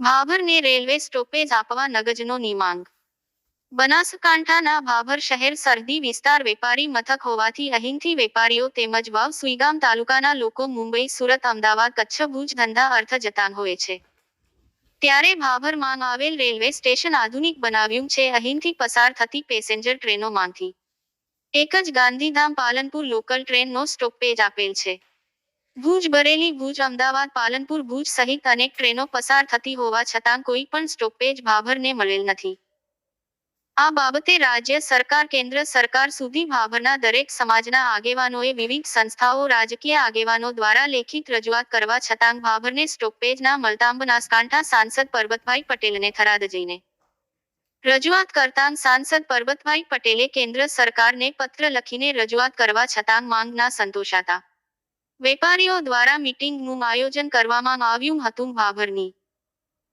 ભાભરને railway stoppage આપવા નગરજનોની માંગ। બનાસકાંઠાના ભાભર શહેર સરહદી વિસ્તાર વેપારી મથક હોવાથી અહીંથી વેપારીઓ તેમજ વાવ સુઈગામ તાલુકાના લોકો મુંબઈ, સુરત, અમદાવાદ, કચ્છ, ભુજ ધંધા અર્થે જતા હોય છે। ત્યારે ભાભરમાં આવેલ રેલવે સ્ટેશન આધુનિક બનાવ્યું છે। અહીંથી પસાર થતી પેસેન્જર ટ્રેનોમાંથી એક જ ગાંધીધામ પાલનપુર લોકલ ટ્રેનનો સ્ટોપેજ આપેલ છે। ભુજ, બરેલી, ભુજ, અમદાવાદ, પાલનપુર, ભુજ સહિત અનેક ટ્રેનો પસાર થતી હોવા છતાં કોઈ પણ સ્ટોપેજ ભાભરને મળેલ નથી। આ બાબતે રાજ્ય સરકાર, કેન્દ્ર સરકાર સુધી ભાભરના દરેક સમાજના આગેવાનોએ, વિવિધ સંસ્થાઓ, રાજકીય આગેવાનો દ્વારા લેખિત રજૂઆત કરવા છતાં ભાભરને સ્ટોપેજ ના મળતા બનાસકાંઠા સાંસદ પરબતભાઈ પટેલને થરાદ જઈને રજૂઆત કરતાં સાંસદ પરબતભાઈ પટેલે કેન્દ્ર સરકારને પત્ર લખીને રજૂઆત કરવા છતાં માંગ ના સંતોષાતા વેપારીઓ દ્વારા મીટિંગનું આયોજન કરવામાં આવ્યું હતું। ભાભરની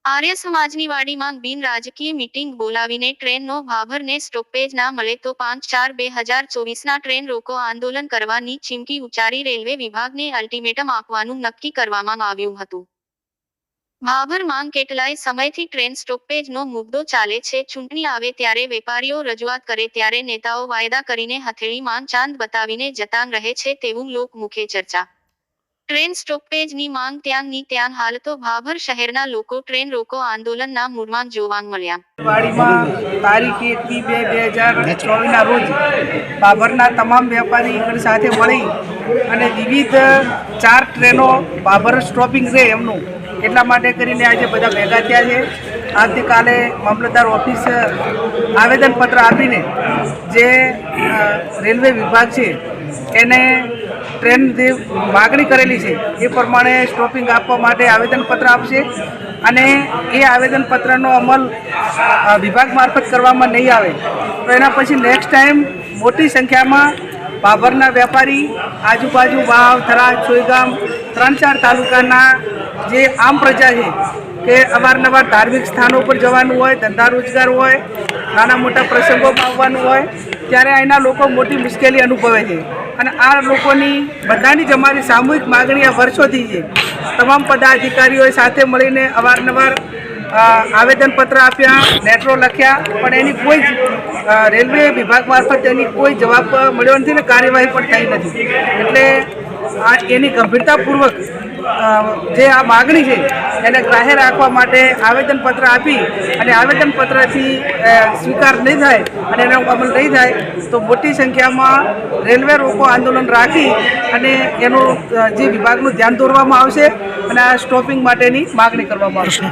આર્ય સમાજની વાડીમાં બિન રાજકીય મીટિંગ બોલાવીને ટ્રેનનો ભાભરને સ્ટોપેજ ના મળે તો 5/4/2024ના ટ્રેન રોકો આંદોલન કરવાની ચીમકી ઉચ્ચારી રેલવે વિભાગને અલ્ટિમેટમ આપવાનું નક્કી કરવામાં આવ્યું હતું। ભાભરમાં કેટલાય સમયથી ટ્રેન સ્ટોપેજનો મુદ્દો ચાલે છે। ચૂંટણી આવે ત્યારે વેપારીઓ રજૂઆત કરે ત્યારે નેતાઓ વાયદા કરીને હથેળીમાં ચાંદ બતાવીને જતાં રહે છે તેવું લોકમુખે ચર્ચા। ટ્રેન સ્ટોપેજની માંગ ત્યાંની ત્યાં હાલ તો ભાભર શહેરના લોકો ટ્રેન રોકો આંદોલનના મૂડમાં જોવા મળ્યા। વાડીમાં તારીખ 1/2/2024ના રોજ ભાભરના તમામ વેપારી સાથે મળી અને વિવિધ 4 ટ્રેનો ભાભર સ્ટોપિંગ છે એમનું એટલા માટે કરીને આજે બધા ભેગા થયા છે। આવતીકાલે મામલતદાર ઓફિસ આવેદનપત્ર આપીને જે રેલવે વિભાગ છે એને ટ્રેન જે માગણી કરેલી છે એ પ્રમાણે સ્ટોપિંગ આપવા માટે આવેદનપત્ર આપશે અને એ આવેદનપત્રનો અમલ વિભાગ મારફત કરવામાં નહીં આવે તો એના પછી નેક્સ્ટ ટાઈમ મોટી સંખ્યામાં ભાભરના વેપારી, આજુબાજુ વાવ, થરાદ, સુઈગામ 3-4 તાલુકાના જે આમ પ્રજા છે કે અવારનવાર ધાર્મિક સ્થાનો પર જવાનું હોય, ધંધા રોજગાર હોય, નાના મોટા પ્રસંગોમાં આવવાનું હોય ત્યારે અહીંના લોકો મોટી મુશ્કેલી અનુભવે છે અને આ લોકોની બધાની જ અમારી સામૂહિક માગણી આ વર્ષોથી છે। તમામ પદાધિકારીઓએ સાથે મળીને અવારનવાર આવેદનપત્ર આપ્યા, લેટરો લખ્યા પણ એની કોઈ જ રેલવે વિભાગ મારફત એની કોઈ જવાબ મળ્યો નથી ને કાર્યવાહી પણ થઈ નથી। એટલે એની ગંભીરતાપૂર્વક જે આ માગણી છે એને ગ્રાહ્ય રાખવા માટે આવેદનપત્ર આપી અને આવેદનપત્રથી સ્વીકાર નહીં થાય અને એનો અમલ નહીં થાય તો મોટી સંખ્યામાં રેલવે રોકો આંદોલન રાખી અને એનું જે વિભાગનું ધ્યાન દોરવામાં આવશે અને આ સ્ટોપિંગ માટેની માગણી કરવામાં આવશે।